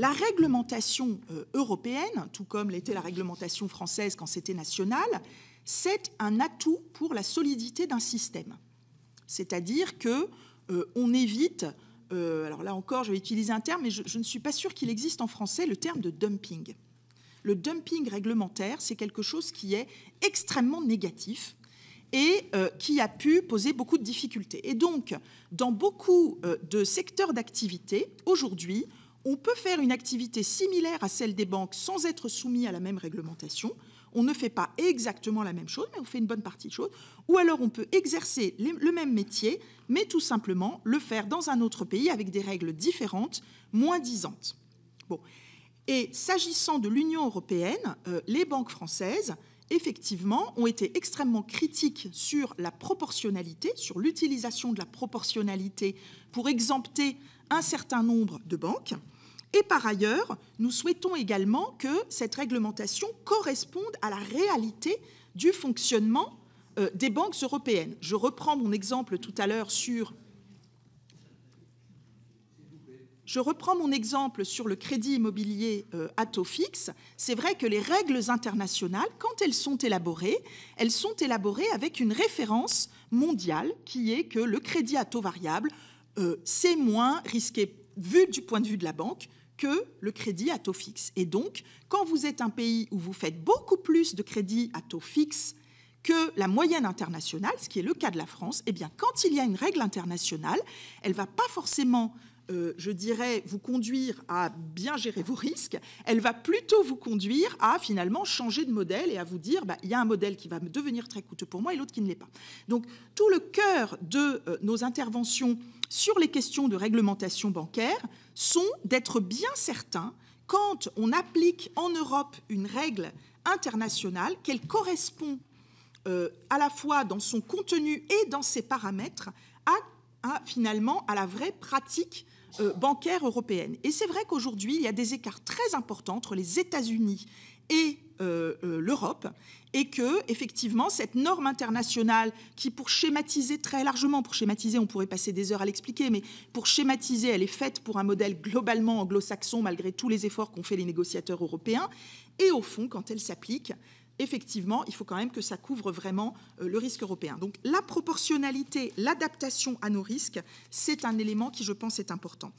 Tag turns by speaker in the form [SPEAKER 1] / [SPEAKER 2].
[SPEAKER 1] La réglementation européenne, tout comme l'était la réglementation française quand c'était national, c'est un atout pour la solidité d'un système. C'est-à-dire qu'on évite, alors là encore je vais utiliser un terme, mais je ne suis pas sûre qu'il existe en français, le terme de dumping. Le dumping réglementaire, c'est quelque chose qui est extrêmement négatif et qui a pu poser beaucoup de difficultés. Et donc, dans beaucoup de secteurs d'activité, aujourd'hui, on peut faire une activité similaire à celle des banques sans être soumis à la même réglementation. On ne fait pas exactement la même chose, mais on fait une bonne partie de choses. Ou alors on peut exercer le même métier, mais tout simplement le faire dans un autre pays avec des règles différentes, moins disantes. Bon. Et s'agissant de l'Union européenne, les banques françaises, effectivement, ont été extrêmement critiques sur la proportionnalité, sur l'utilisation de la proportionnalité pour exempter un certain nombre de banques. Et par ailleurs, nous souhaitons également que cette réglementation corresponde à la réalité du fonctionnement des banques européennes. Je reprends mon exemple tout à l'heure sur... Je reprends mon exemple sur le crédit immobilier à taux fixe. C'est vrai que les règles internationales, quand elles sont élaborées avec une référence mondiale qui est que le crédit à taux variable, c'est moins risqué, vu du point de vue de la banque, que le crédit à taux fixe. Et donc, quand vous êtes un pays où vous faites beaucoup plus de crédits à taux fixe que la moyenne internationale, ce qui est le cas de la France, eh bien, quand il y a une règle internationale, elle ne va pas forcément... je dirais, vous conduire à bien gérer vos risques, elle va plutôt vous conduire à finalement changer de modèle et à vous dire, il y a un modèle qui va me devenir très coûteux pour moi et l'autre qui ne l'est pas. Donc, tout le cœur de nos interventions sur les questions de réglementation bancaire sont d'être bien certains, quand on applique en Europe une règle internationale, qu'elle correspond à la fois dans son contenu et dans ses paramètres finalement à la vraie pratique bancaire européenne. Et c'est vrai qu'aujourd'hui, il y a des écarts très importants entre les États-Unis et l'Europe, et que, effectivement, cette norme internationale qui, pour schématiser très largement, pour schématiser, on pourrait passer des heures à l'expliquer, mais pour schématiser, elle est faite pour un modèle globalement anglo-saxon, malgré tous les efforts qu'ont fait les négociateurs européens, et au fond, quand elle s'applique, effectivement, il faut quand même que ça couvre vraiment le risque européen. Donc la proportionnalité, l'adaptation à nos risques, c'est un élément qui, je pense, est important.